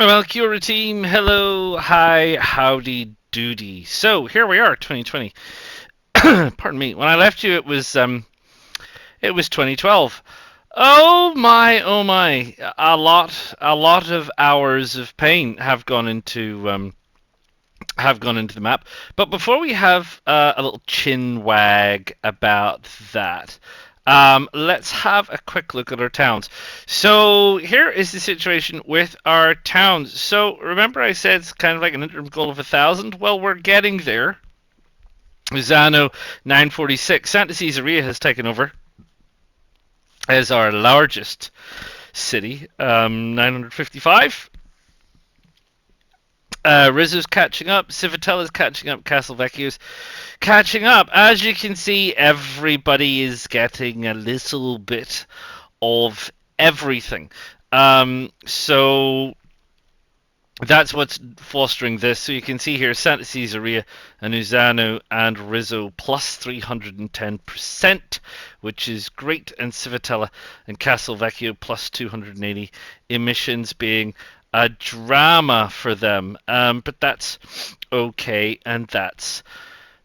Well, Kia ora team, hello, hi, howdy doody. So here we are, 2020. Pardon me. When I left you, it was 2012. Oh my, oh my! A lot of hours of pain have gone into the map. But before we have a little chin wag about that, let's have a quick look at our towns. So here is the situation with our towns. So remember I said it's kind of like an interim goal of 1,000? Well, we're getting there. Zano 946. Santa Caesarea has taken over as our largest city, 955. Rizzo's catching up, Civitella's catching up, Castelvecchio's catching up. As you can see, everybody is getting a little bit of everything. So that's what's fostering this. So you can see here Santa Caesarea and Uzano and Rizzo plus 310%, which is great, and Civitella and Castelvecchio plus 280, emissions being a drama for them. But that's okay, and that's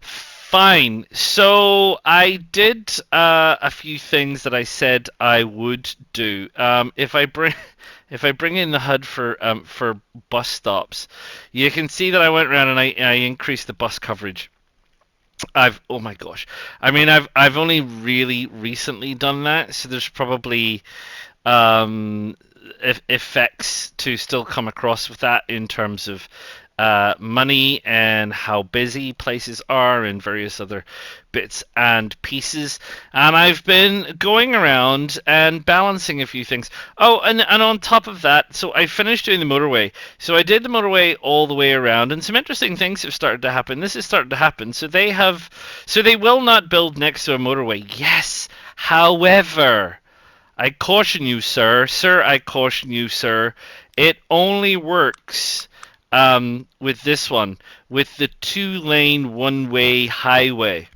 fine. So I did a few things that I said I would do. If I bring in the HUD for bus stops, you can see that I went around and I increased the bus coverage. Oh my gosh, I mean I've only really recently done that, so there's probably um, effects to still come across with that in terms of money and how busy places are and various other bits and pieces. And I've been going around and balancing a few things. Oh, and on top of that, so I finished doing the motorway. So I did the motorway all the way around, and some interesting things have started to happen. This is starting to happen. So they will not build next to a motorway. Yes. However, I caution you, sir. Sir, I caution you, sir. It only works with this one, with the two-lane, one-way highway.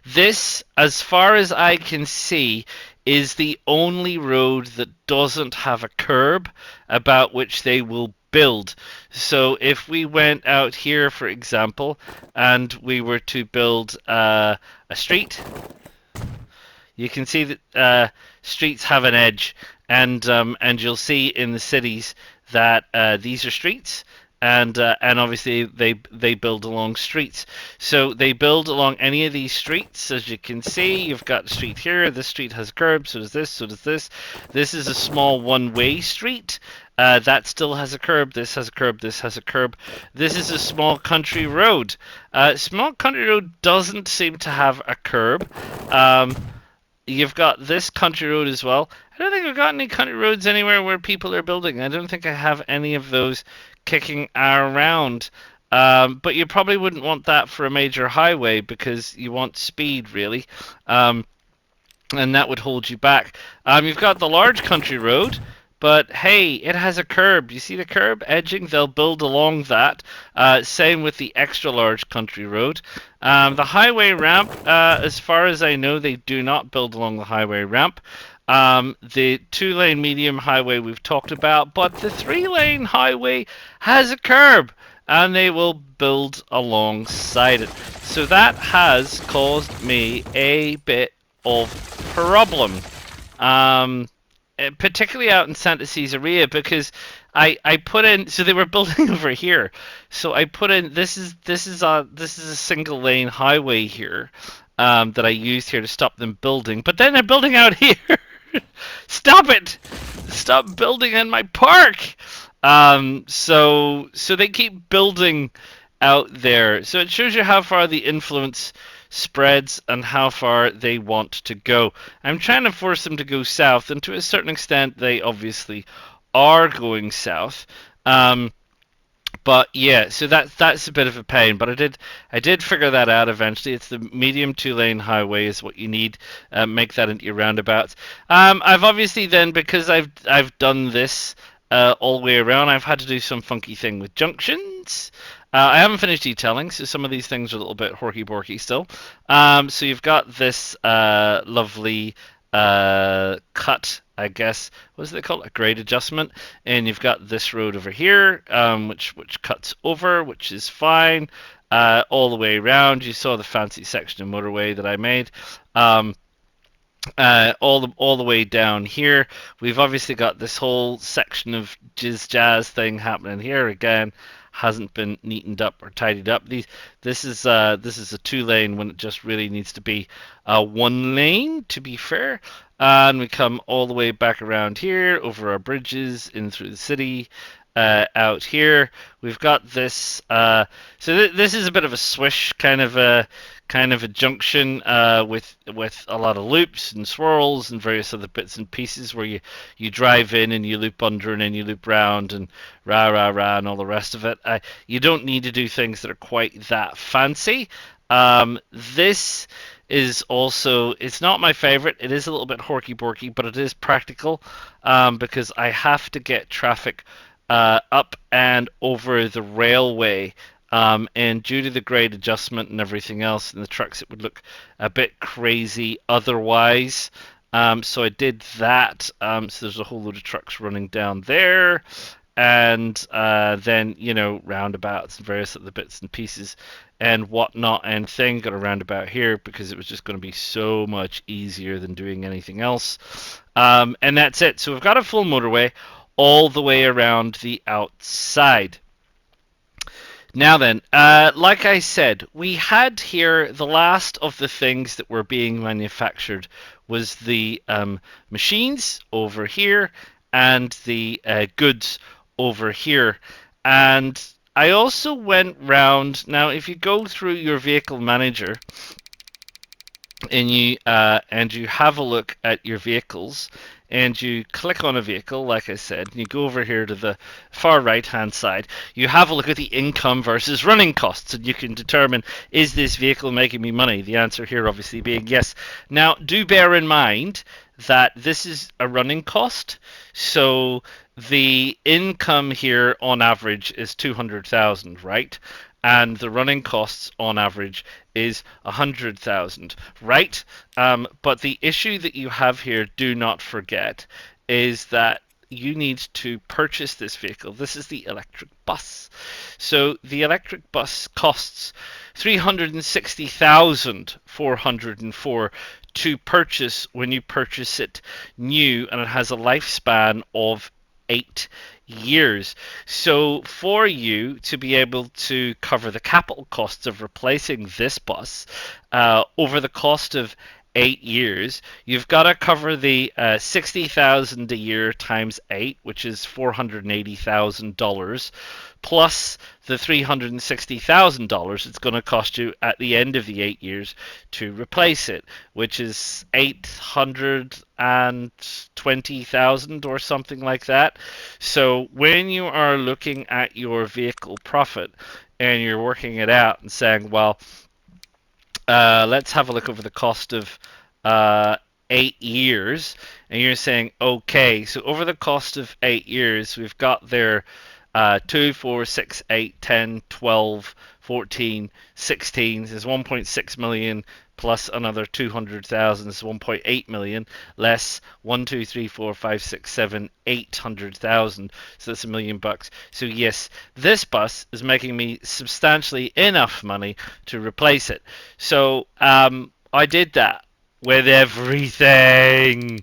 This, as far as I can see, is the only road that doesn't have a curb about which they will build. So if we went out here, for example, and we were to build a street, you can see that streets have an edge, and you'll see in the cities that these are streets, and obviously they build along streets. So they build along any of these streets, as you can see. You've got a street here. This street has a curb. So does this. So does this. This is a small one-way street. That still has a curb. This has a curb. This has a curb. This is a small country road. Small country road doesn't seem to have a curb. You've got this country road as well. I don't think I've got any country roads anywhere where people are building. I don't think I have any of those kicking around. But you probably wouldn't want that for a major highway because you want speed, really. And that would hold you back. You've got the large country road, but hey, it has a curb. You see the curb edging? They'll build along that. Same with the extra large country road. The highway ramp, as far as I know, they do not build along the highway ramp. The two-lane medium highway we've talked about, but the three-lane highway has a curb, and they will build alongside it. So that has caused me a bit of problem. Particularly out in Santa Caesarea, because I put in, so they were building over here, so I put in, this is a single lane highway here, that I used here to stop them building, but then they're building out here. Stop it! Stop building in my park. So they keep building out there, so it shows you how far the influence spreads and how far they want to go. I'm trying to force them to go south, and to a certain extent, they obviously are going south. But yeah, so that's a bit of a pain. But I did figure that out eventually. It's the medium two-lane highway is what you need. Make that into your roundabouts. I've obviously then, because I've done this all the way around, I've had to do some funky thing with junctions. I haven't finished detailing, so some of these things are a little bit horky-borky still. So you've got this lovely cut I guess, what do they call it? A grade adjustment. And you've got this road over here, which cuts over, which is fine. All the way around, you saw the fancy section of motorway that I made. Um, all the way down here, we've obviously got this whole section of jazz thing happening here again. Hasn't been neatened up or tidied up. This is a 2 lane when it just really needs to be a 1 lane, to be fair. And we come all the way back around here over our bridges in through the city. Out here, we've got this. This is a bit of a swish kind of a junction with a lot of loops and swirls and various other bits and pieces where you drive in and you loop under and then you loop round and rah rah rah and all the rest of it. You don't need to do things that are quite that fancy. This is also, it's not my favorite. It is a little bit horky borky, but it is practical because I have to get traffic up and over the railway. And due to the grade adjustment and everything else in the trucks, it would look a bit crazy otherwise. So I did that. So there's a whole load of trucks running down there. And then, roundabouts and various other bits and pieces and whatnot and thing. Got a roundabout here because it was just going to be so much easier than doing anything else. And that's it. So we've got a full motorway all the way around the outside. Now then, like I said, we had here the last of the things that were being manufactured was the machines over here and the goods over here. And I also went round. Now, if you go through your vehicle manager and you have a look at your vehicles and you click on a vehicle, like I said, and you go over here to the far right hand side, you have a look at the income versus running costs, and you can determine, is this vehicle making me money? The answer here obviously being yes. Now, do bear in mind that this is a running cost, so the income here on average is 200,000, right? And the running costs on average is 100,000, right? But the issue that you have here, do not forget, is that you need to purchase this vehicle. This is the electric bus. So the electric bus costs 360,404 to purchase when you purchase it new, and it has a lifespan of 8 years. So for you to be able to cover the capital costs of replacing this bus over the cost of 8 years, you've got to cover the 60,000 a year times 8, which is $480,000, plus the $360,000 it's going to cost you at the end of the 8 years to replace it, which is 820,000 or something like that. So when you are looking at your vehicle profit and you're working it out and saying, well, let's have a look over the cost of 8 years, and you're saying, okay, so over the cost of 8 years, we've got there 2, 4, 6, 8, 10, 12, 14, 16. There's 1.6 million plus another 200,000 is 1.8 million, less 1, 2, 3, 4, 5, 6, 7, 800,000. So that's $1,000,000. So yes, this bus is making me substantially enough money to replace it. So I did that with everything,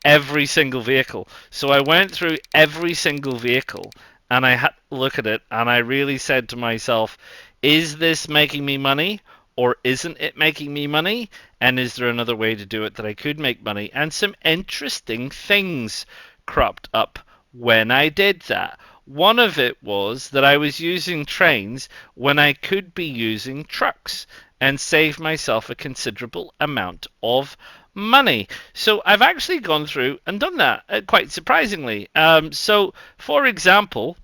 every single vehicle. So I went through every single vehicle and I had to look at it, and I really said to myself, is this making me money or isn't it making me money? And is there another way to do it that I could make money? And some interesting things cropped up when I did that. One of it was that I was using trains when I could be using trucks and save myself a considerable amount of money. So I've actually gone through and done that, quite surprisingly. So, for example,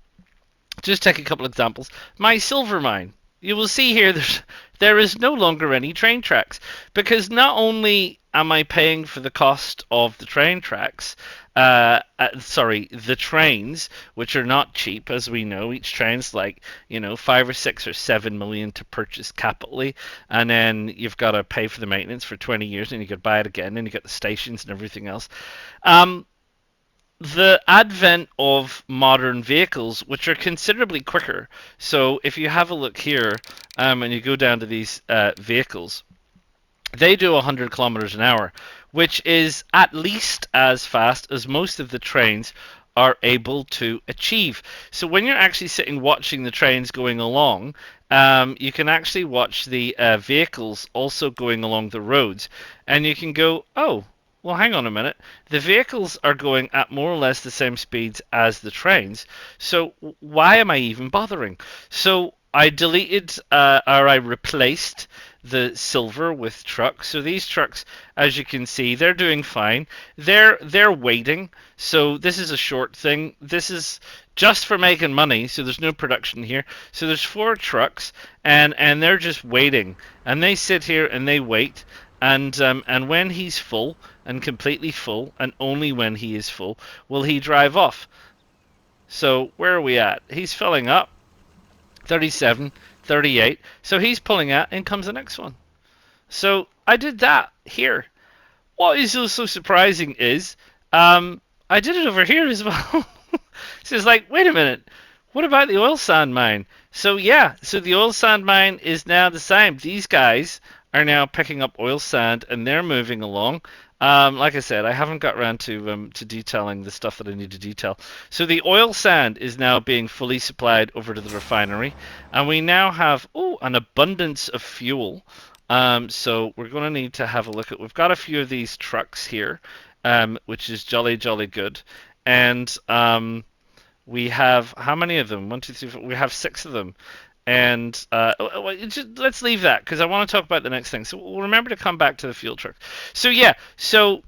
just take a couple of examples. My silver mine. You will see here there is no longer any train tracks, because not only am I paying for the cost of the train tracks, the trains, which are not cheap, as we know. Each train's like 5 or 6 or 7 million to purchase capitally, and then you've got to pay for the maintenance for 20 years, and you could buy it again, and you get the stations and everything else. the advent of modern vehicles, which are considerably quicker. So if you have a look here, and you go down to these vehicles, they do 100 kilometers an hour, which is at least as fast as most of the trains are able to achieve. So when you're actually sitting watching the trains going along, you can actually watch the vehicles also going along the roads, and you can go, oh, well, hang on a minute. The vehicles are going at more or less the same speeds as the trains, so why am I even bothering? So I deleted or I replaced the silver with trucks. So these trucks, as you can see, they're doing fine. They're waiting. So this is a short thing. This is just for making money. So there's no production here. So there's 4 trucks, and they're just waiting. And they sit here and they wait. And when he's full and completely full, and only when he is full, will he drive off. So where are we at? He's filling up. 37, 38. So he's pulling out, and comes the next one. So I did that here. What is also surprising is I did it over here as well. So it's like, wait a minute, what about the oil sand mine? So yeah, so the oil sand mine is now the same. These guys are now picking up oil sand and they're moving along. Like I said, I haven't got around to detailing the stuff that I need to detail. So the oil sand is now being fully supplied over to the refinery, and we now have an abundance of fuel. So we're going to need to have a look at. We've got a few of these trucks here, which is jolly jolly good, and we have how many of them? One, two, three, four. We have 6 of them. And let's leave that because I want to talk about the next thing. So we'll remember to come back to the fuel truck. So yeah, so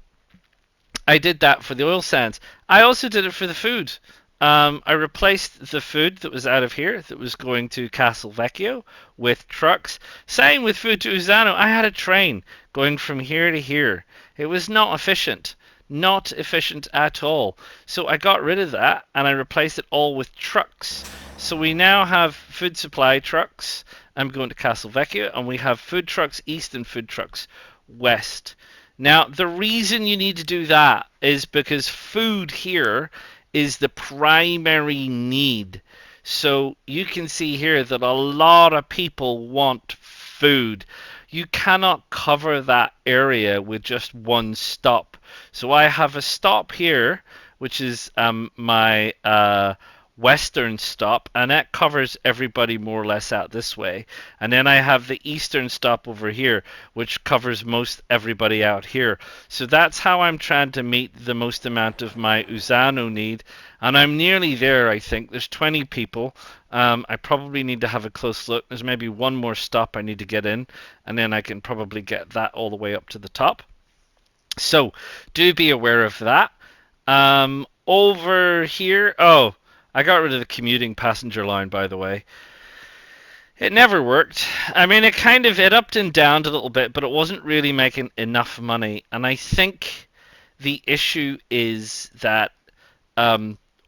I did that for the oil sands. I also did it for the food. I replaced the food that was out of here, that was going to Castelvecchio, with trucks. Same with food to Uzano. I had a train going from here to here. It was not efficient. Not efficient at all. So I got rid of that and I replaced it all with trucks. So we now have food supply trucks. I'm going to Castelvecchio, and we have food trucks east and food trucks west. Now, the reason you need to do that is because food here is the primary need. So you can see here that a lot of people want food. You cannot cover that area with just one stop. So I have a stop here, which is my western stop, and that covers everybody more or less out this way. And then I have the eastern stop over here, which covers most everybody out here. So that's how I'm trying to meet the most amount of my Uzano need, and I'm nearly there. I think there's 20 people. I probably need to have a close look. There's maybe one more stop I need to get in, and then I can probably get that all the way up to the top. So do be aware of that. Over here, I got rid of the commuting passenger line, by the way. It never worked. I mean, it upped and downed a little bit, but it wasn't really making enough money. And I think the issue is that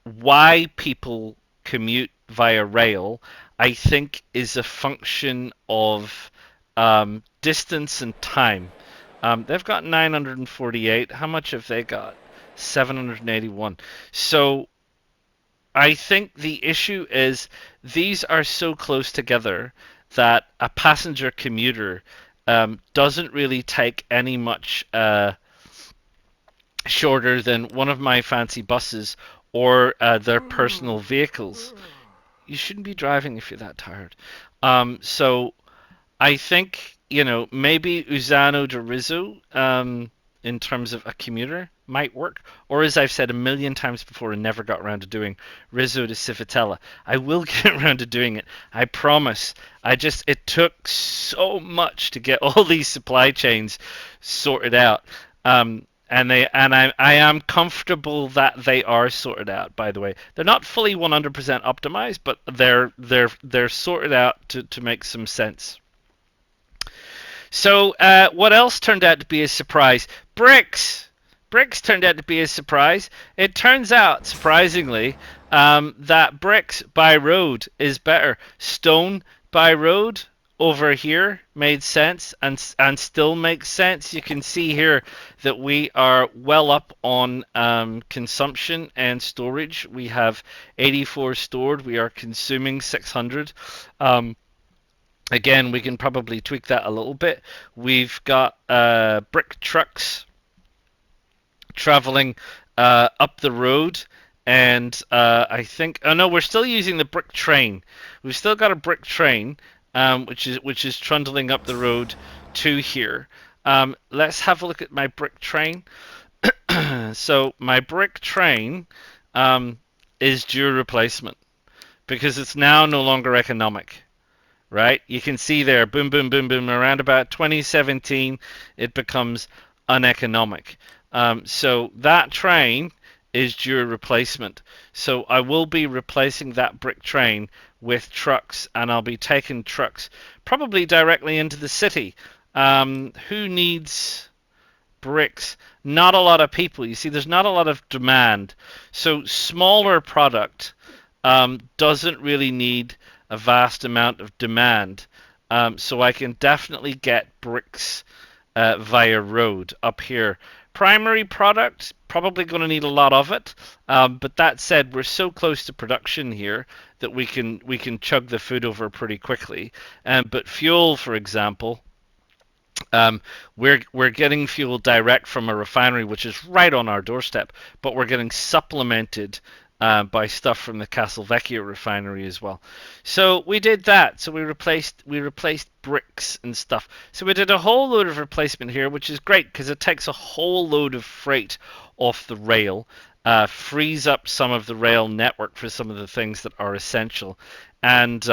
why people commute via rail, I think, is a function of distance and time. They've got 948. How much have they got? 781. So I think the issue is these are so close together that a passenger commuter doesn't really take any much shorter than one of my fancy buses or their personal vehicles. You shouldn't be driving if you're that tired. So I think, maybe Uzano de Rizzo, in terms of a commuter, might work. Or as I've said a million times before and never got around to doing, Rizzo to Civitella. I will get around to doing it. I promise. It took so much to get all these supply chains sorted out. I am comfortable that they are sorted out. By the way, they're not fully 100% optimized, but they're sorted out to make some sense. So what else turned out to be a surprise? Bricks. Bricks turned out to be a surprise. It turns out, surprisingly, that bricks by road is better. Stone by road, over here made sense and still makes sense. You can see here that we are well up on consumption and storage. We have 84 stored. We are consuming 600. Again, we can probably tweak that a little bit. We've got brick trucks traveling up the road, and I think, oh no, we're still using the brick train. We've still got a brick train, which is trundling up the road to here. Let's have a look at my brick train. So my brick train is due replacement because it's now no longer economic. Right? You can see there, boom, boom, boom, boom. Around about 2017, it becomes uneconomic. So that train is due a replacement. So I will be replacing that brick train with trucks, and I'll be taking trucks probably directly into the city. Who needs bricks? Not a lot of people. You see, there's not a lot of demand. So smaller product doesn't really need a vast amount of demand. So I can definitely get bricks via road up here. Primary product, probably going to need a lot of it. But that said, we're so close to production here that we can chug the food over pretty quickly. But fuel, for example, we're getting fuel direct from a refinery, which is right on our doorstep, but we're getting supplemented by stuff from the Castelvecchio refinery as well. So we did that. So we replaced bricks and stuff. So we did a whole load of replacement here, which is great because it takes a whole load of freight off the rail, frees up some of the rail network for some of the things that are essential, and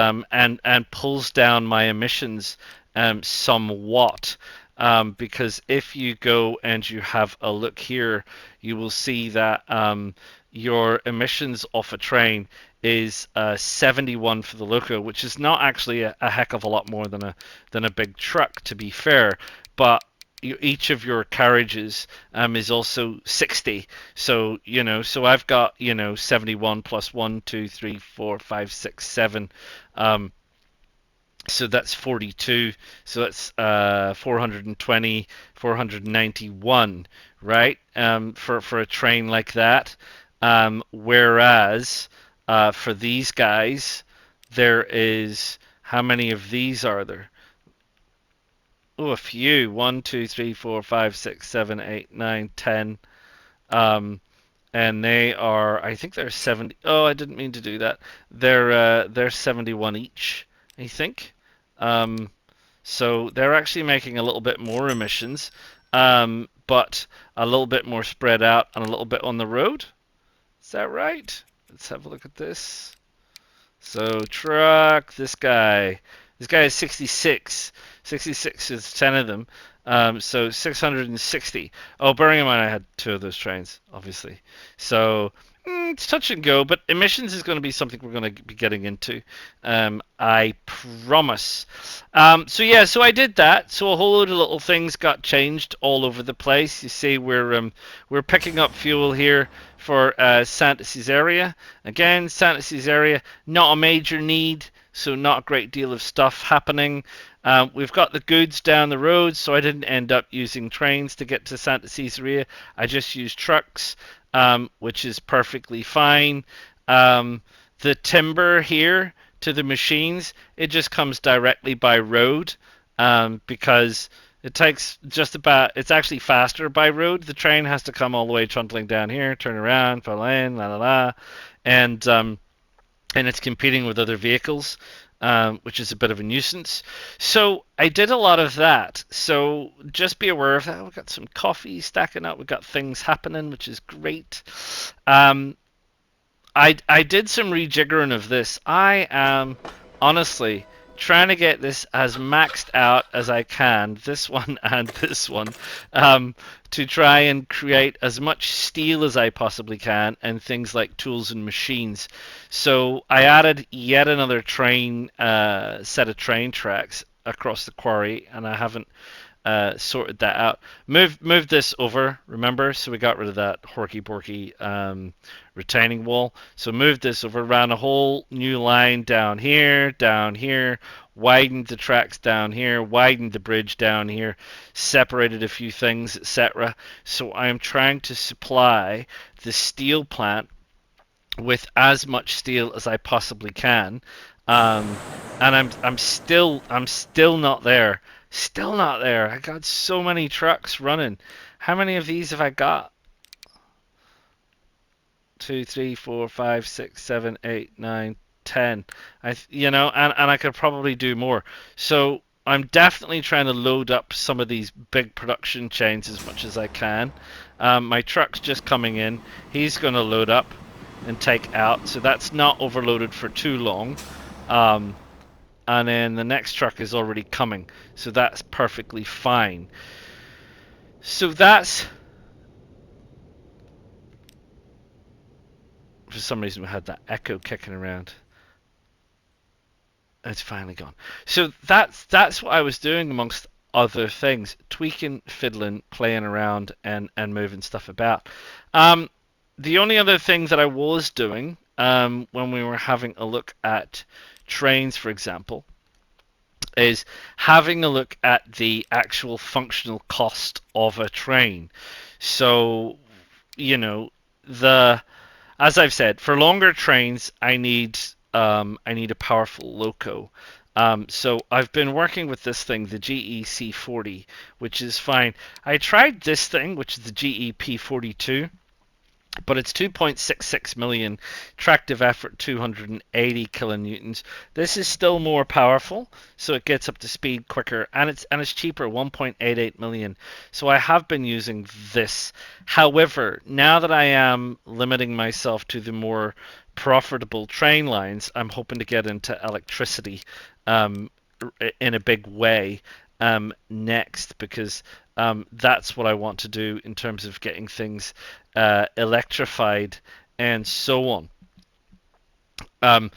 pulls down my emissions somewhat. Because if you go and you have a look here, you will see that your emissions off a train is 71 for the loco, which is not actually a heck of a lot more than a big truck, to be fair. But each of your carriages is also 60. So so I've got 71 plus 1, 2, 3, 4, 5, 6, 7. So that's 42. So that's 420, 491, right? For a train like that. Whereas for these guys, there is, how many of these are there? Oh, a few. 1, 2, 3, 4, 5, 6, 7, 8, 9, 10. And they are, I think they're 70. Oh, I didn't mean to do that. They're 71 each, I think. Um, so they're actually making a little bit more emissions, but a little bit more spread out and a little bit on the road. Is that right? Let's have a look at this. So truck, this guy. This guy is 66. 66 is 10 of them. So 660. Oh, bearing in mind I had 2 of those trains, obviously. So it's touch and go, but emissions is going to be something we're going to be getting into. I promise. So yeah, so I did that. So a whole load of little things got changed all over the place. You see, we're picking up fuel here for Santa Caesarea. Again, Santa Caesarea, not a major need, so not a great deal of stuff happening. We've got the goods down the road, so I didn't end up using trains to get to Santa Caesarea. I just used trucks, which is perfectly fine. The timber here to the machines, it just comes directly by road, because it takes just about, it's actually faster by road. The train has to come all the way trundling down here, turn around, pull in, la la la, and it's competing with other vehicles, which is a bit of a nuisance. So I did a lot of that. So just be aware of that. We've got some coffee stacking up. We've got things happening, which is great. I did some rejiggering of this. I am honestly trying to get this as maxed out as I can, this one and this one, to try and create as much steel as I possibly can and things like tools and machines. So I added yet another train set of train tracks across the quarry, and I haven't sorted that out. Move this over, remember? So we got rid of that horky porky retaining wall. So move this over, ran a whole new line down here, widened the tracks down here, widened the bridge down here, separated a few things, etc. So I am trying to supply the steel plant with as much steel as I possibly can. Um, and I'm still not there. Still not there. I got so many trucks running. How many of these have I got? 2, 3, 4, 5, 6, 7, 8, 9, 10. And I could probably do more. So I'm definitely trying to load up some of these big production chains as much as I can. My truck's just coming in. He's going to load up and take out, so that's not overloaded for too long. Um, and then the next truck is already coming, so that's perfectly fine. So that's, for some reason we had that echo kicking around. It's finally gone. So that's what I was doing amongst other things, tweaking, fiddling, playing around, and moving stuff about. The only other thing that I was doing when we were having a look at trains, for example, is having a look at the actual functional cost of a train. So, you know, the as I've said, for longer trains, I need a powerful loco. So I've been working with this thing, the GEC40, which is fine. I tried this thing, which is the GEP42, but it's 2.66 million, tractive effort 280 kilonewtons. This is still more powerful, so it gets up to speed quicker, and it's cheaper, 1.88 million. So I have been using this. However, now that I am limiting myself to the more profitable train lines, I'm hoping to get into electricity um, in a big way next, because that's what I want to do in terms of getting things electrified and so on. Um,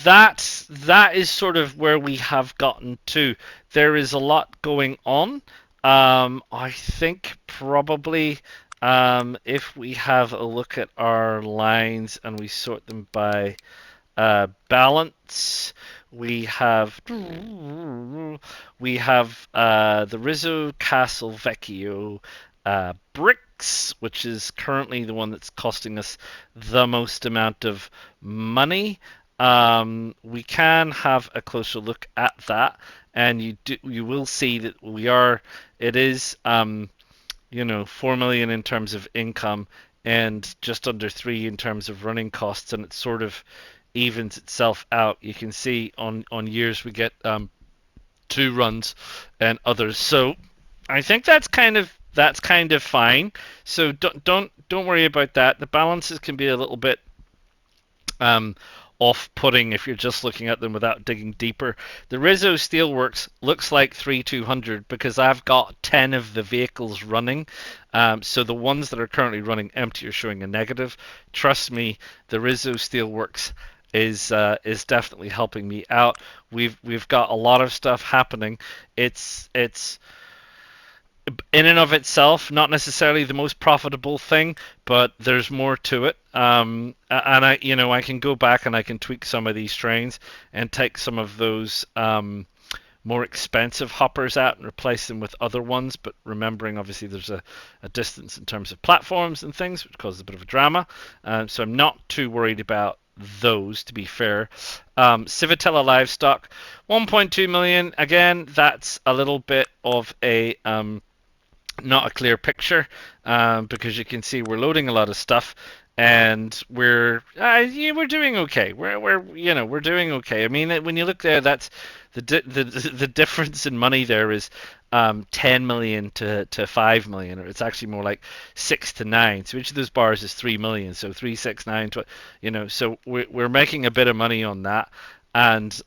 that is sort of where we have gotten to. There is a lot going on. I think probably if we have a look at our lines and we sort them by balance. We have the Rizzo Castle Vecchio bricks, which is currently the one that's costing us the most amount of money. We can have a closer look at that, and you will see that it is 4 million in terms of income and just under 3 in terms of running costs, and it sort of evens itself out. You can see on years we get 2 runs and others. So I think that's kind of fine. So don't worry about that. The balances can be a little bit um, off-putting if you're just looking at them without digging deeper. The Rizzo Steelworks looks like 3200 because I've got 10 of the vehicles running. So the ones that are currently running empty are showing a negative. Trust me, the Rizzo Steelworks is definitely helping me out. We've got a lot of stuff happening. It's in and of itself not necessarily the most profitable thing, but there's more to it. And I can go back and I can tweak some of these trains and take some of those more expensive hoppers out and replace them with other ones. But remembering, obviously, there's a distance in terms of platforms and things, which causes a bit of a drama. So I'm not too worried about those, to be fair. Civitella Livestock, 1.2 million. Again, that's a little bit of a not a clear picture because you can see we're loading a lot of stuff and we're doing okay. We're doing okay. I mean, when you look there, that's the difference in money there is 10 million to 5 million, or it's actually more like 6 to 9. So each of those bars is 3 million. So 3, 6, 9, 12, so we're making a bit of money on that. And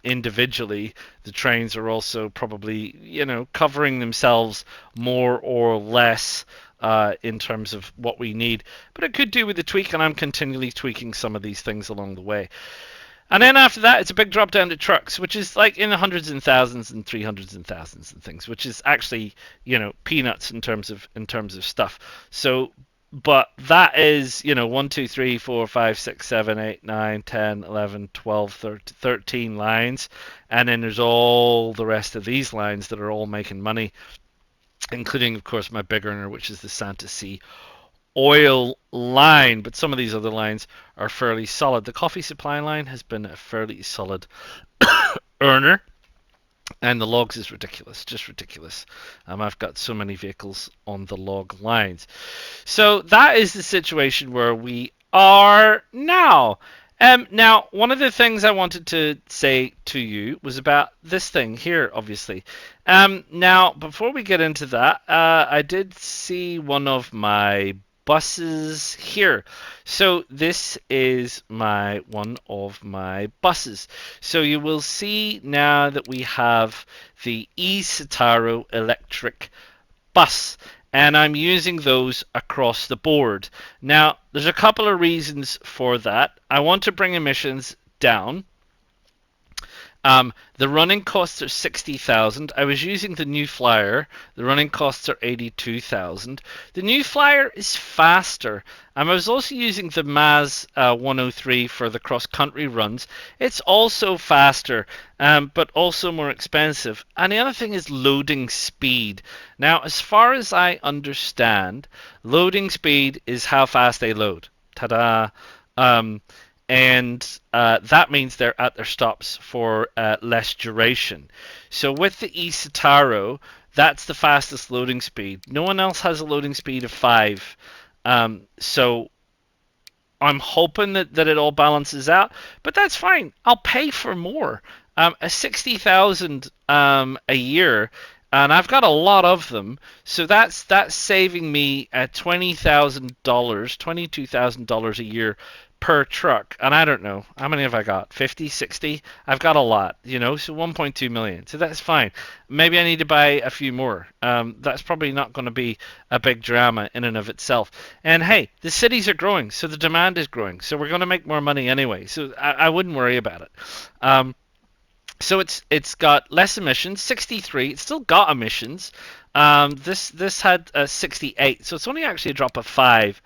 individually, the trains are also probably, covering themselves more or less in terms of what we need. But it could do with the tweak, and I'm continually tweaking some of these things along the way. And then after that, it's a big drop down to trucks, which is like in the hundreds and thousands and 300s and thousands and things, which is actually, peanuts in terms of stuff. So, but that is, 1, 2, 3, 4, 5, 6, 7, 8, 9, 10, 11, 12, 13 lines. And then there's all the rest of these lines that are all making money, including, of course, my big earner, which is the Santa C oil line, but some of these other lines are fairly solid. The coffee supply line has been a fairly solid earner, and the logs is ridiculous, just ridiculous. I've got so many vehicles on the log lines. So that is the situation where we are now. Now, one of the things I wanted to say to you was about this thing here, obviously. Now, before we get into that, I did see one of my buses here. So this is one of my buses. So you will see now that we have the e-Citaro electric bus, and I'm using those across the board. Now, there's a couple of reasons for that. I want to bring emissions down. The running costs are 60,000. I was using the new Flyer. The running costs are 82,000. The new Flyer is faster. I was also using the Maz 103 for the cross-country runs. It's also faster, but also more expensive. And the other thing is loading speed. Now, as far as I understand, loading speed is how fast they load. Ta-da! And that means they're at their stops for less duration. So with the e-Citaro, that's the fastest loading speed. No one else has a loading speed of 5. So I'm hoping that it all balances out, but that's fine. I'll pay for more. A 60,000 a year, and I've got a lot of them, so that's saving me $20,000, $22,000 a year per truck. And I don't know, how many have I got? 50, 60? I've got a lot, so 1.2 million. So that's fine. Maybe I need to buy a few more. That's probably not going to be a big drama in and of itself. And hey, the cities are growing, so the demand is growing. So we're going to make more money anyway. So I wouldn't worry about it. So it's got less emissions, 63. It's still got emissions. This had 68, so it's only actually a drop of 5.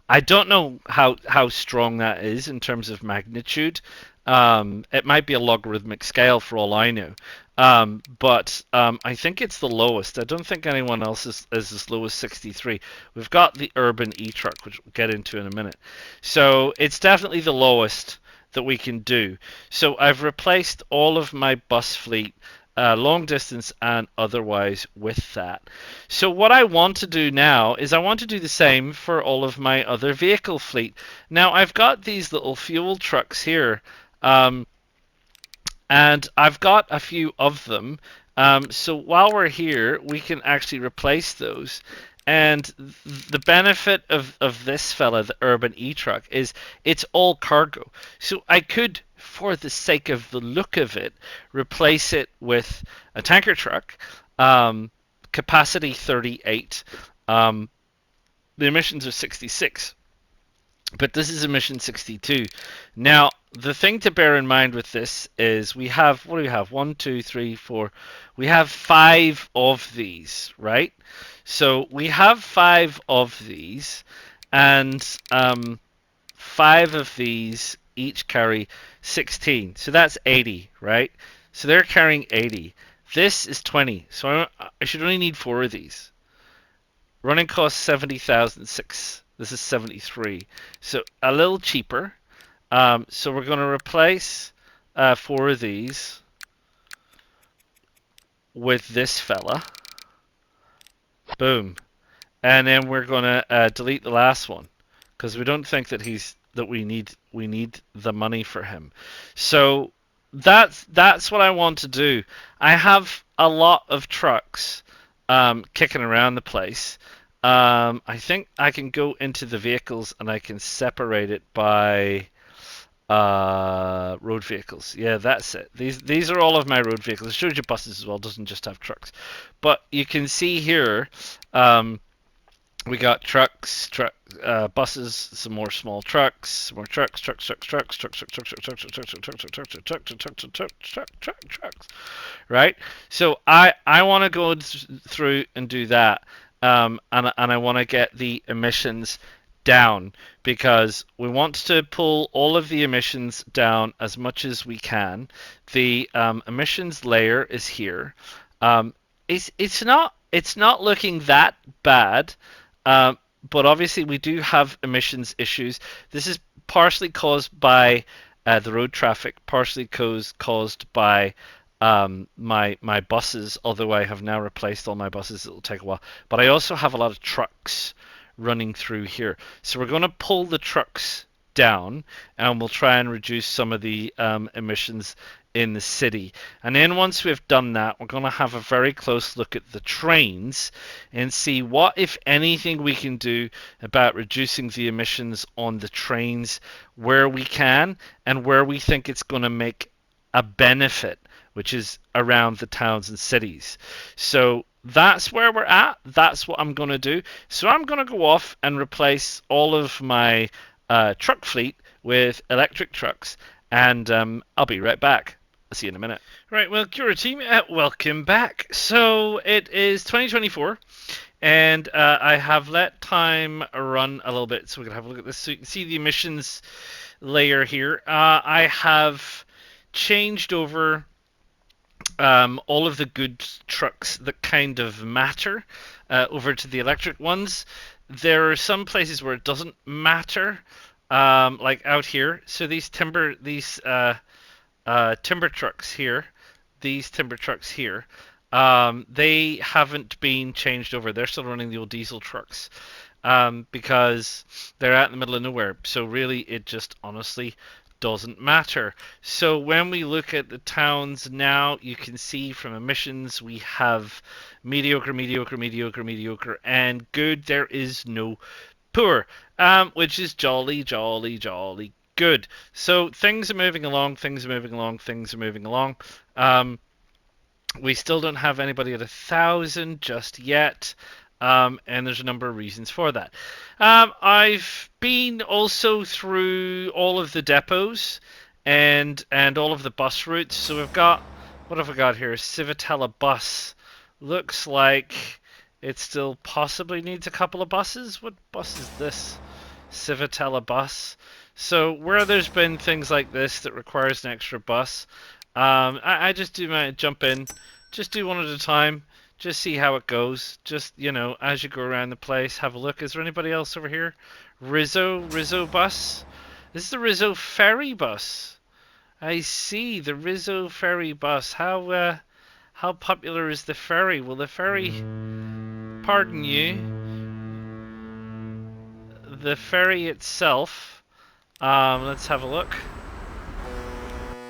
I don't know how strong that is in terms of magnitude. It might be a logarithmic scale for all I know. But I think it's the lowest. I don't think anyone else is as low as 63. We've got the urban e-truck, which we'll get into in a minute. So it's definitely the lowest that we can do. So I've replaced all of my bus fleet, long distance and otherwise, with that. So what I want to do now is I want to do the same for all of my other vehicle fleet. Now I've got these little fuel trucks here, and I've got a few of them. So while we're here, we can actually replace those. And the benefit of this fella, the Urban E-Truck, is it's all cargo. So I could, for the sake of the look of it, replace it with a tanker truck, capacity 38. The emissions are 66. But this is emission 62. Now, the thing to bear in mind with this is we have, what do we have? 1, 2, 3, 4. We have 5 of these, right? So we have 5 of these, and 5 of these each carry 16. So that's 80, right? So they're carrying 80. This is 20. So I should only need 4 of these. Running cost 70,006. This is 73. So a little cheaper. So we're going to replace 4 of these with this fella. Boom. And then we're going to delete the last one because we don't think that we need the money for him. So that's what I want to do. I have a lot of trucks kicking around the place. I think I can go into the vehicles and I can separate it by road vehicles. Yeah, that's it. These are all of my road vehicles. It shows you buses as well. It doesn't just have trucks. But you can see here, We got trucks, buses, some more small trucks, more trucks, right? So I want to go through and do that, and I want to get the emissions down because we want to pull all of the emissions down as much as we can. The emissions layer is here. Um, it's not looking that bad, um, but obviously we do have emissions issues. This is partially caused by the road traffic, partially caused by my buses. Although I have now replaced all my buses, it'll take a while. But I also have a lot of trucks running through here, so we're going to pull the trucks down, and we'll try and reduce some of the emissions in the city. And then once we've done that, we're going to have a very close look at the trains and see what, if anything, we can do about reducing the emissions on the trains where we can and where we think it's going to make a benefit, which is around the towns and cities. So that's where we're at. That's what I'm going to do. So I'm going to go off and replace all of my truck fleet with electric trucks, and I'll be right back. I'll see you in a minute. Right, well, Cura team, welcome back. So it is 2024, and I have let time run a little bit, so we can have a look at this. So you can see the emissions layer here. I have changed over all of the good trucks that kind of matter over to the electric ones. There are some places where it doesn't matter, like out here. So these timber trucks here, they haven't been changed over. They're still running the old diesel trucks because they're out in the middle of nowhere. So really, it just honestly doesn't matter. So when we look at the towns now, you can see from emissions we have mediocre, mediocre, mediocre, mediocre, and good. There is no poor, which is jolly, jolly, jolly good. So things are moving along, things are moving along, things are moving along. We still don't have anybody at 1,000 just yet. And there's a number of reasons for that. I've been also through all of the depots and all of the bus routes. So we've got, what have we got here? Civitella bus. Looks like it still possibly needs a couple of buses. What bus is this? Civitella bus. So where there's been things like this that requires an extra bus, I just do my jump in, just do one at a time. Just see how it goes. Just, as you go around the place, have a look. Is there anybody else over here? Rizzo bus. This is the Rizzo ferry bus. I see the Rizzo ferry bus. How popular is the ferry? Well, the ferry, pardon you, the ferry itself. Let's have a look.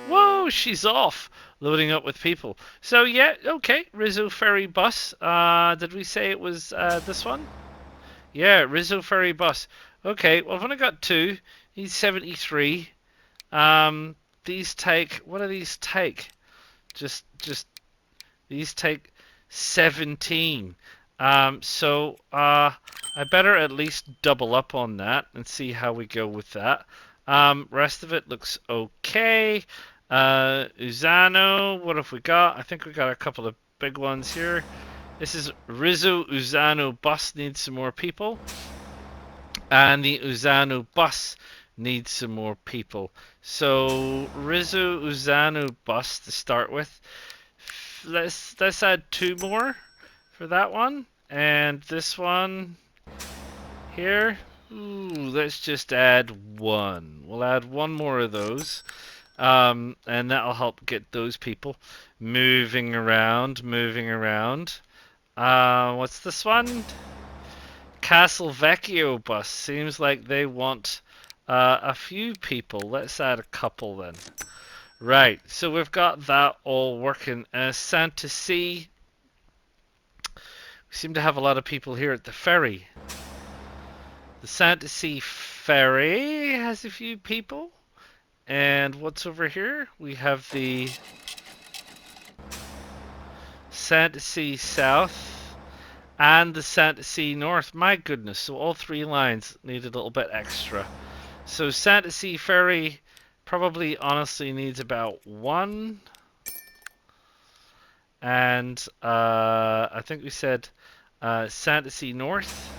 Whoa, she's off. Loading up with people. So yeah, okay, Rizzo ferry bus. Did we say it was this one? Yeah, Rizzo ferry bus. Okay, well I've only got two. He's 73. These take, what do these take? Just these take 17. So I better at least double up on that and see how we go with that. Rest of it looks okay. Uzano, what have we got? I think we got a couple of big ones here. This is Rizzo Uzano bus needs some more people. And the Uzano bus needs some more people. So Rizzo Uzano bus to start with. Let's add two more for that one. And this one here. Ooh, let's just add one. We'll add one more of those. And that'll help get those people moving around. What's this one? Castle Vecchio bus. Seems like they want a few people. Let's add a couple then. Right, so we've got that all working. Santa C. We seem to have a lot of people here at the ferry. The Santa C ferry has a few people. And what's over here? We have the Santa C South. and the Santa Sea North. My goodness, so all three lines need a little bit extra. So Santa Sea Ferry probably honestly needs about one. And I think we said Santa Sea North.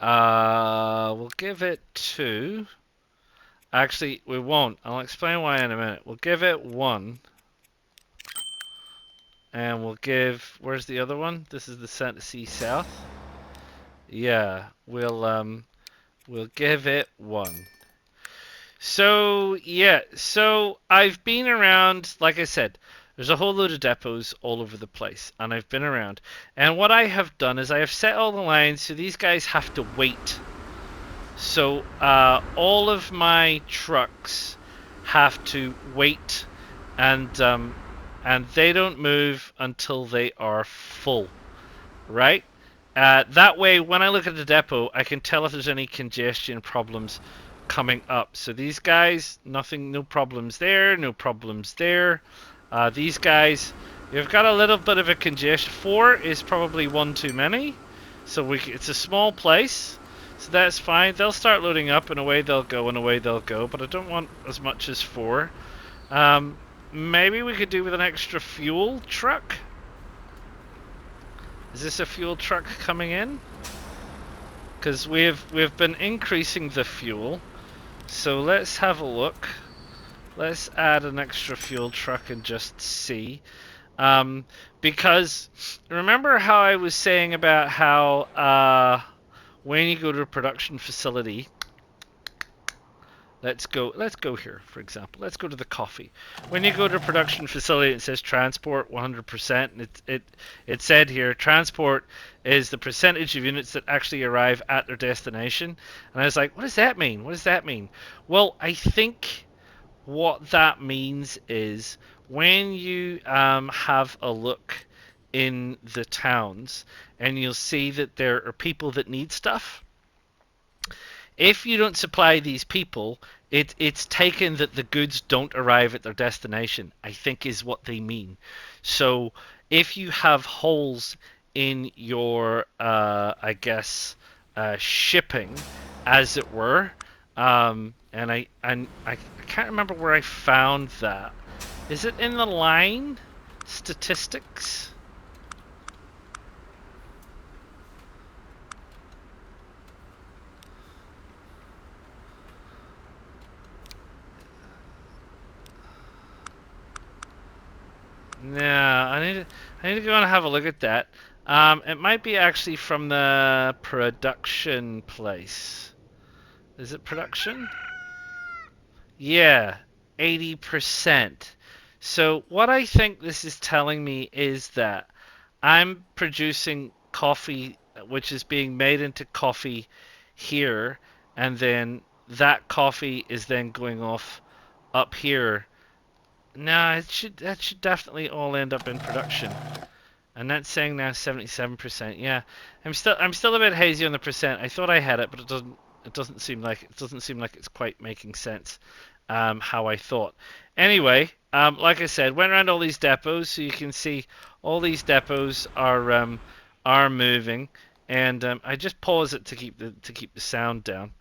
We'll give it two. Actually, we won't. I'll explain why in a minute. We'll give it one. And we'll give... Where's the other one? This is the Santa Sea South. Yeah, we'll give it one. So, yeah, so I've been around, like I said, there's a whole load of depots all over the place, and I've been around. And what I have done is I have set all the lines so these guys have to wait. So, all of my trucks have to wait, and they don't move until they are full, right? That way, when I look at the depot, I can tell if there's any congestion problems coming up. So these guys, nothing, no problems there, no problems there. These guys, you've got a little bit of a congestion. 4 is probably one too many, so it's a small place, so that's fine. They'll start loading up, and away they'll go, and away they'll go. But I don't want as much as 4. Maybe we could do with an extra fuel truck. Is this a fuel truck coming in? Because we've been increasing the fuel. So let's have a look. Let's add an extra fuel truck and just see. Because remember how I was saying about how when you go to a production facility, let's go here, for example. Let's go to the coffee. When you go to a production facility, it says transport 100%, and it said here transport is the percentage of units that actually arrive at their destination. And I was like, what does that mean? What does that mean? Well, I think what that means is when you have a look in the towns, and you'll see that there are people that need stuff. If you don't supply these people, it's taken that the goods don't arrive at their destination, I think is what they mean. So if you have holes in your, I guess, shipping, as it were, and I can't remember where I found that. Is it in the line statistics? No, I need to go and have a look at that. It might be actually from the production place. Is it production? Yeah, 80%. So what I think this is telling me is that I'm producing coffee which is being made into coffee here, and then that coffee is then going off up here. No, that should definitely all end up in production. And that's saying now 77%. Yeah, I'm still a bit hazy on the percent. I thought I had it, but it doesn't seem like it's quite making sense. How I thought. Anyway, like I said, went around all these depots, so you can see all these depots are moving, and I just pause it to keep the sound down.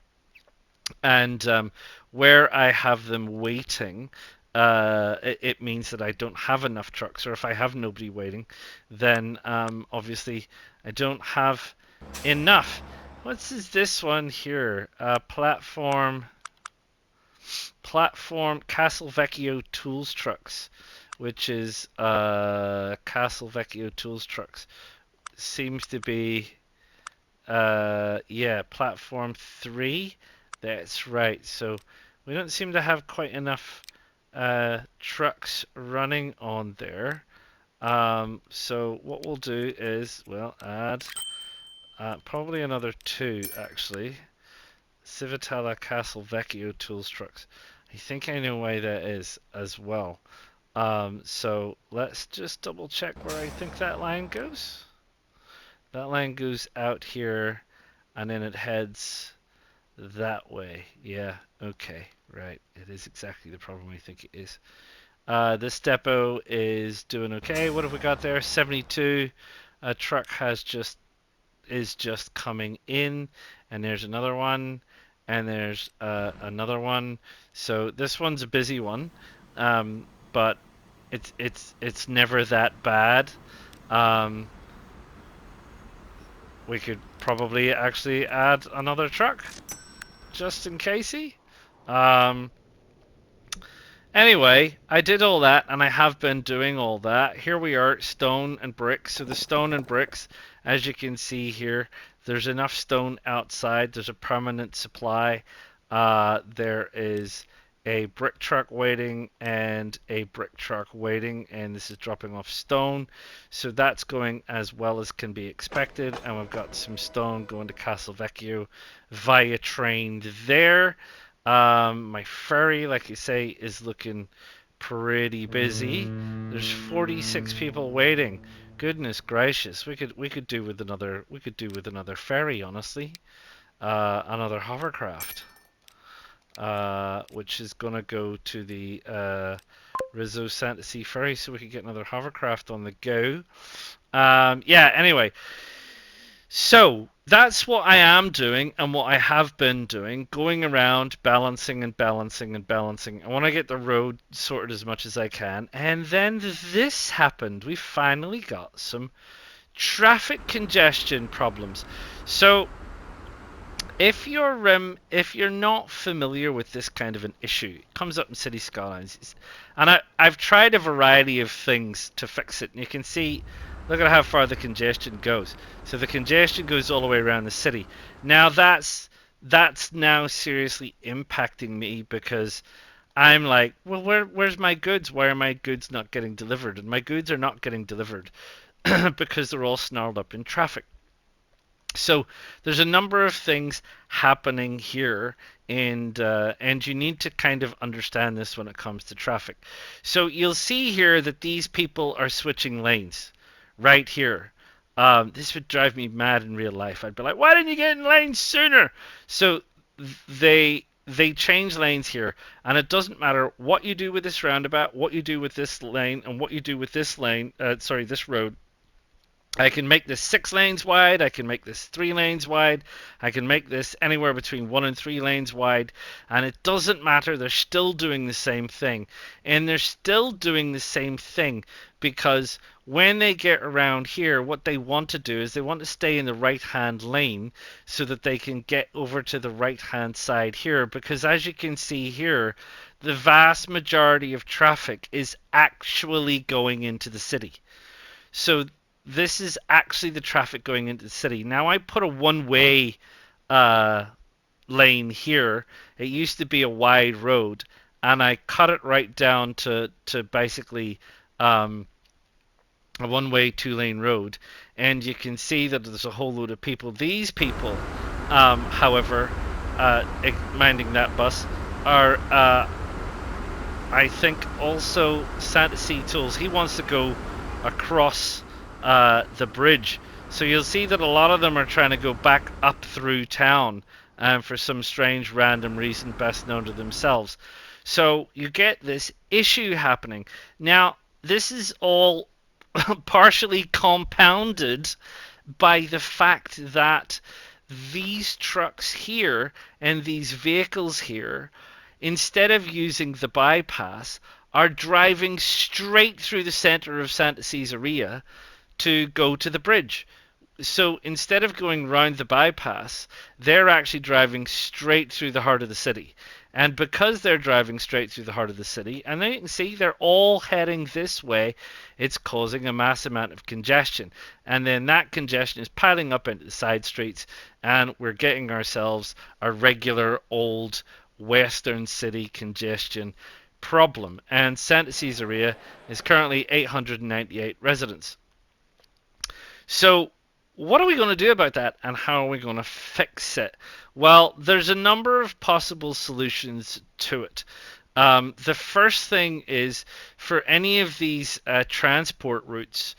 And where I have them waiting, it means that I don't have enough trucks, or if I have nobody waiting, then obviously I don't have enough. What's this one here? Platform Castle Vecchio Tools Trucks, which is Castle Vecchio Tools Trucks. Seems to be yeah, platform 3. That's right. So we don't seem to have quite enough trucks running on there. So what we'll do is we'll add probably another 2 actually. Civitella Castle Vecchio Tools Trucks. I think I know why that is as well. So let's just double check where I think that line goes. That line goes out here, and then it heads that way. Yeah, okay, right. It is exactly the problem I think it is. This depot is doing okay. What have we got there? 72. A truck is just coming in, and there's another one, and there's another one. So this one's a busy one, but it's never that bad. Um, we could probably actually add another truck just in casey. Um, Anyway, I did all that, and I have been doing all that. Here we are, stone and bricks. So the stone and bricks, as you can see here, there's enough stone outside. There's a permanent supply. There is a brick truck waiting and a brick truck waiting, and this is dropping off stone. So that's going as well as can be expected. And we've got some stone going to Castelvecchio via train there. My ferry, like you say, is looking pretty busy. There's 46 people waiting. Goodness gracious, we could do with another ferry, honestly. Another hovercraft, which is gonna go to the Rizzo Santa Sea ferry, so we could get another hovercraft on the go. Yeah. Anyway, so that's what I am doing and what I have been doing, going around balancing and balancing and balancing. I want to get the road sorted as much as I can. And then this happened. We finally got some traffic congestion problems. So if you're not familiar with this kind of an issue, it comes up in City Skylines, and I've tried a variety of things to fix it. And you can see, look at how far the congestion goes. So the congestion goes all the way around the city. Now that's now seriously impacting me because I'm like, well, where's my goods? Why are my goods not getting delivered? And my goods are not getting delivered because they're all snarled up in traffic. So there's a number of things happening here, and you need to kind of understand this when it comes to traffic. So you'll see here that these people are switching lanes right here. This would drive me mad in real life. I'd be like, why didn't you get in lanes sooner? So they change lanes here, and it doesn't matter what you do with this roundabout, what you do with this lane, and what you do with this lane. This road. I can make this 6 lanes wide, I can make this 3 lanes wide, I can make this anywhere between 1 and 3 lanes wide, and it doesn't matter, they're still doing the same thing. And they're still doing the same thing because when they get around here, what they want to do is they want to stay in the right hand lane so that they can get over to the right hand side here, because as you can see here, the vast majority of traffic is actually going into the city. So this is actually the traffic going into the city. Now I put a one-way uh, lane here. It used to be a wide road, and I cut it right down to basically a one-way 2-lane road. And you can see that there's a whole load of people. These people, however, minding that bus, are I think also Santa Sea Tools. He wants to go across the bridge. So you'll see that a lot of them are trying to go back up through town for some strange random reason best known to themselves. So you get this issue happening. Now, this is all partially compounded by the fact that these trucks here and these vehicles here, instead of using the bypass, are driving straight through the center of Santa Caesarea to go to the bridge. So instead of going round the bypass, they're actually driving straight through the heart of the city. And because they're driving straight through the heart of the city, and then you can see they're all heading this way, it's causing a mass amount of congestion. And then that congestion is piling up into the side streets, and we're getting ourselves a regular old Western city congestion problem. And Santa Caesarea is currently 898 residents. So what are we going to do about that, and how are we going to fix it? Well, there's a number of possible solutions to it. The first thing is for any of these transport routes,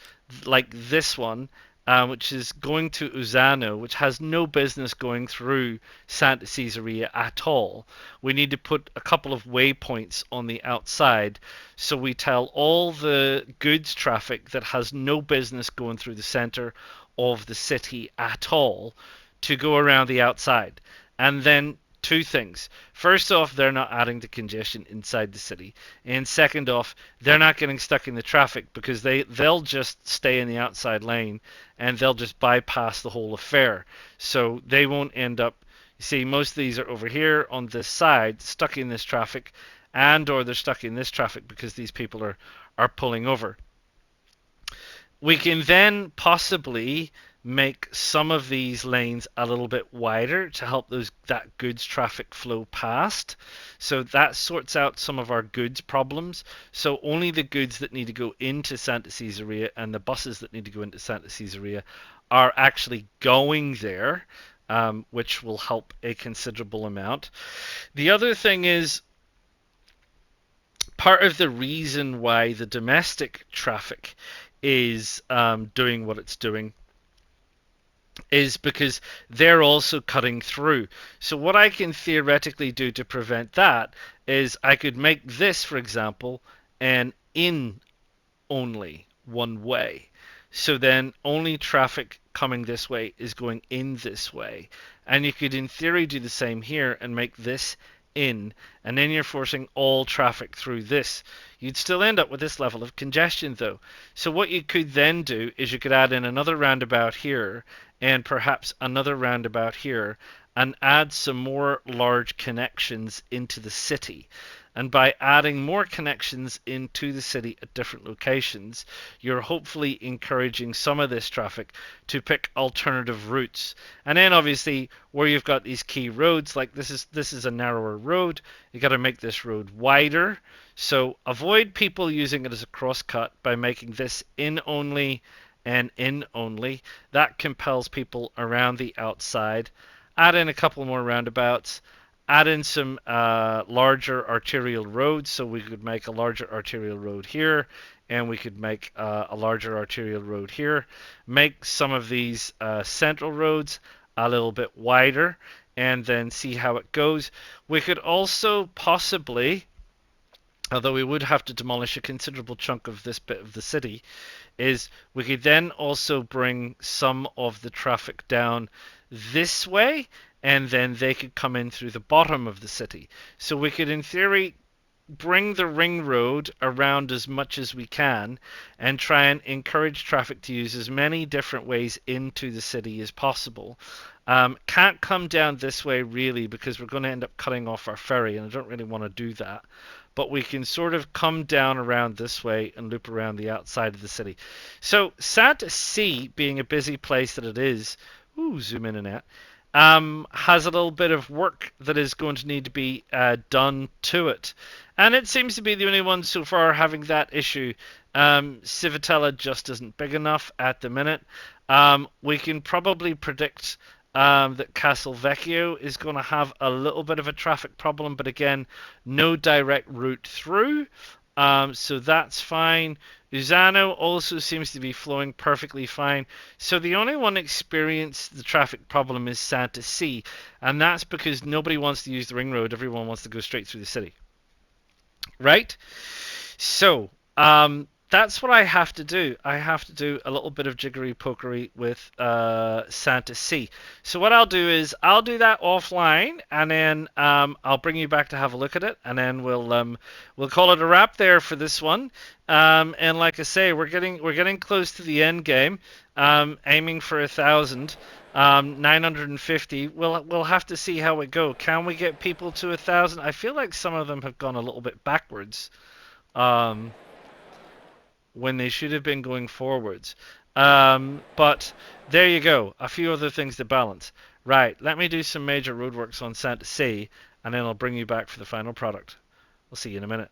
like this one which is going to Uzano, which has no business going through Santa Caesarea at all. We need to put a couple of waypoints on the outside, so we tell all the goods traffic that has no business going through the center of the city at all to go around the outside. And then two things. First off, they're not adding to congestion inside the city. And second off, they're not getting stuck in the traffic because they'll just stay in the outside lane and they'll just bypass the whole affair. So they won't end up, you see, most of these are over here on this side, stuck in this traffic, and or they're stuck in this traffic because these people are pulling over. We can then possibly make some of these lanes a little bit wider to help that goods traffic flow past. So that sorts out some of our goods problems. So only the goods that need to go into Santa Caesarea and the buses that need to go into Santa Caesarea are actually going there, which will help a considerable amount. The other thing is, part of the reason why the domestic traffic is doing what it's doing is because they're also cutting through. So what I can theoretically do to prevent that is I could make this, for example, an in only one way. So then only traffic coming this way is going in this way. And you could in theory do the same here and make this in, and then you're forcing all traffic through this. You'd still end up with this level of congestion though. So what you could then do is you could add in another roundabout here and perhaps another roundabout here and add some more large connections into the city. And by adding more connections into the city at different locations, you're hopefully encouraging some of this traffic to pick alternative routes. And then obviously where you've got these key roads, like this is a narrower road, you got to make this road wider. So avoid people using it as a crosscut by making this in only and in only. That compels people around the outside. Add in a couple more roundabouts. Add in some larger arterial roads, so we could make a larger arterial road here, and we could make a larger arterial road here. Make some of these central roads a little bit wider, and then see how it goes. We could also possibly, although we would have to demolish a considerable chunk of this bit of the city, is we could then also bring some of the traffic down this way, and then they could come in through the bottom of the city. So we could, in theory, bring the ring road around as much as we can and try and encourage traffic to use as many different ways into the city as possible. Can't come down this way really because we're going to end up cutting off our ferry, and I don't really want to do that. But we can sort of come down around this way and loop around the outside of the city. So Santa C, being a busy place that it is, zoom in and out, has a little bit of work that is going to need to be done to it. And it seems to be the only one so far having that issue. Civitella just isn't big enough at the minute. We can probably predict that Castelvecchio is going to have a little bit of a traffic problem, but again, no direct route through. So that's fine. Uzano also seems to be flowing perfectly fine. So the only one experienced the traffic problem is Santa C, and that's because nobody wants to use the ring road. Everyone wants to go straight through the city. Right? So, that's what I have to do. I have to do a little bit of jiggery pokery with Santa C. So what I'll do is I'll do that offline, and then I'll bring you back to have a look at it, and then we'll call it a wrap there for this one. And like I say, we're getting close to the end game. Aiming for 1,000. 950. We'll have to see how it go. Can we get people to 1,000? I feel like some of them have gone a little bit backwards. When they should have been going forwards. But there you go. A few other things to balance. Right, let me do some major roadworks on Santa C, and then I'll bring you back for the final product. We'll see you in a minute.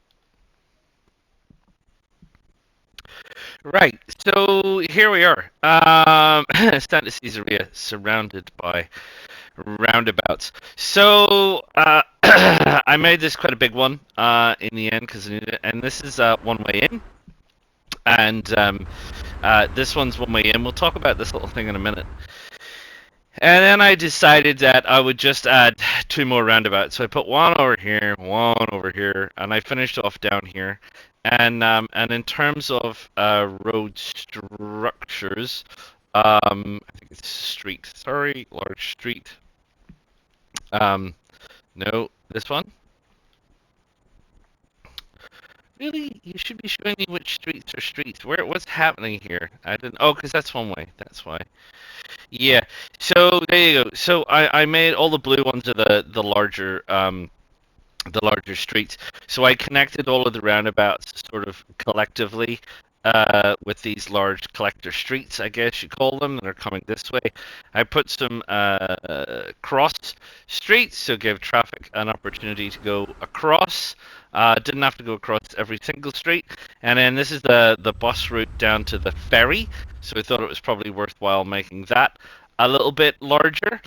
Right, so here we are. Santa Caesarea surrounded by roundabouts. So I made this quite a big one in the end because I needed it, and this is one way in. And this one's one way in. We'll talk about this little thing in a minute. And then I decided that I would just add two more roundabouts. So I put one over here, and I finished off down here. And in terms of road structures, I think it's street. Sorry, large street. No, this one. Really, you should be showing me which streets are streets. What's happening here? I didn't. Oh, because that's one way. That's why. Yeah. So there you go. So I made all the blue ones are the larger streets. So I connected all of the roundabouts sort of collectively with these large collector streets, I guess you call them, that are coming this way. I put some cross streets, so give traffic an opportunity to go across. Didn't have to go across every single street. And then this is the bus route down to the ferry. So I thought it was probably worthwhile making that a little bit larger.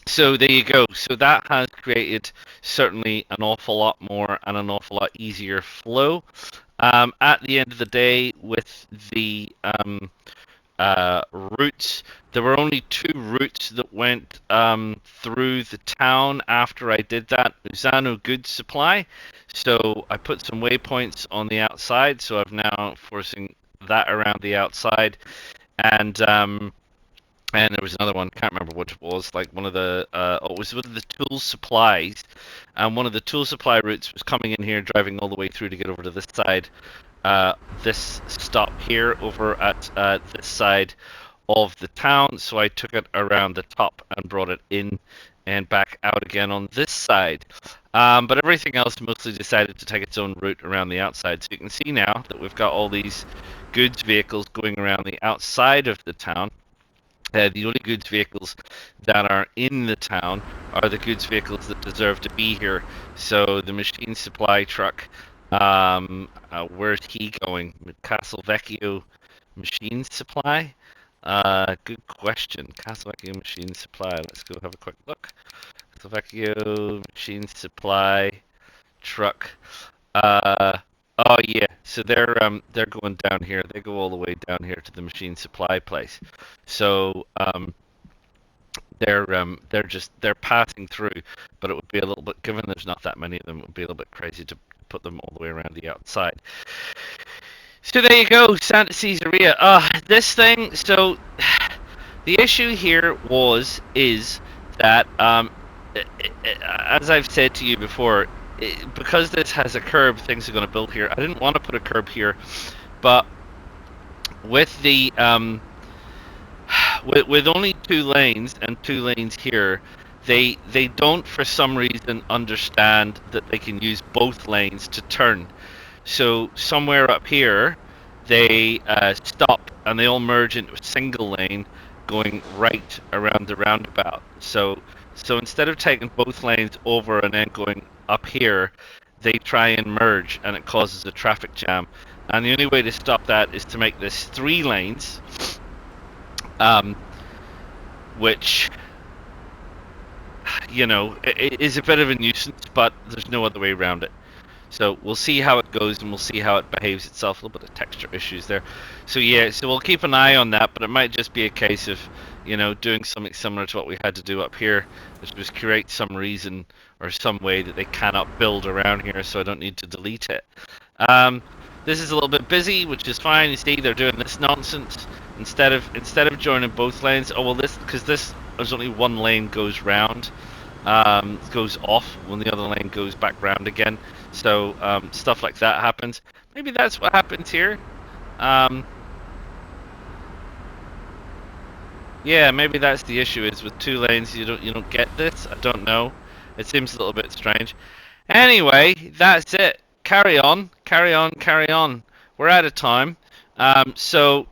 So there you go. So that has created certainly an awful lot more and an awful lot easier flow. At the end of the day, with the routes, there were only two routes that went through the town after I did that. Uzano Goods Supply. So I put some waypoints on the outside. So I'm now forcing that around the outside. And there was another one, can't remember what it was, like one of the, it was one of the tool supplies, and one of the tool supply routes was coming in here, driving all the way through to get over to this side, this stop here over at this side of the town, so I took it around the top and brought it in and back out again on this side. But everything else mostly decided to take its own route around the outside. So you can see now that we've got all these goods vehicles going around the outside of the town. The only goods vehicles that are in the town are the goods vehicles that deserve to be here. So the machine supply truck, where's he going? Castle Vecchio Machine Supply? Good question. Castle Vecchio Machine Supply. Let's go have a quick look. Castle Vecchio Machine Supply truck. Uh, oh yeah. So they're going down here. They go all the way down here to the machine supply place. So they're passing through, but it would be a little bit, given there's not that many of them, it would be a little bit crazy to put them all the way around the outside. So there you go, Santa Caesarea. This thing. So the issue here is that as I've said to you before, because this has a curb, things are going to build here. I didn't want to put a curb here, but with the with only two lanes and two lanes here, they don't for some reason understand that they can use both lanes to turn. So somewhere up here, they stop and they all merge into a single lane going right around the roundabout. So instead of taking both lanes over and then going up here, they try and merge and it causes a traffic jam. And the only way to stop that is to make this three lanes, which, you know, is a bit of a nuisance, but there's no other way around it. So we'll see how it goes and we'll see how it behaves itself. A little bit of texture issues there. So yeah, so we'll keep an eye on that, but it might just be a case of, you know, doing something similar to what we had to do up here, which was create some reason or some way that they cannot build around here, so I don't need to delete it. This is a little bit busy, which is fine. You see, they're doing this nonsense instead of joining both lanes. Oh well, this there's only one lane goes round, goes off when the other lane goes back round again. So stuff like that happens. Maybe that's what happens here. Yeah, maybe that's the issue. Is with two lanes you don't get this. I don't know. It seems a little bit strange. Anyway, that's it. Carry on, carry on, carry on. We're out of time. So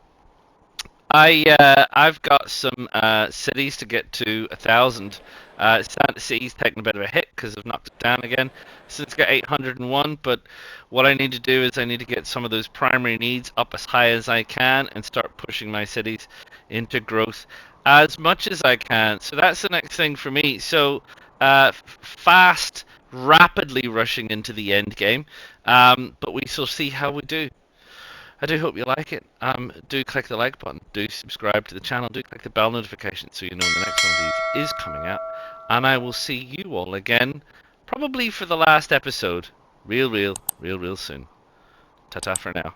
I've got some cities to get to 1,000. Santa City's taken a bit of a hit because I've knocked it down again. Since it's got 801, but what I need to do is I need to get some of those primary needs up as high as I can and start pushing my cities into growth as much as I can. So that's the next thing for me. So rapidly rushing into the end game, but we shall see how we do. I do hope you like it. Do click the like button. Do subscribe to the channel. Do click the bell notification so you know when the next one of these is coming out. And I will see you all again, probably for the last episode, real soon. Ta-ta for now.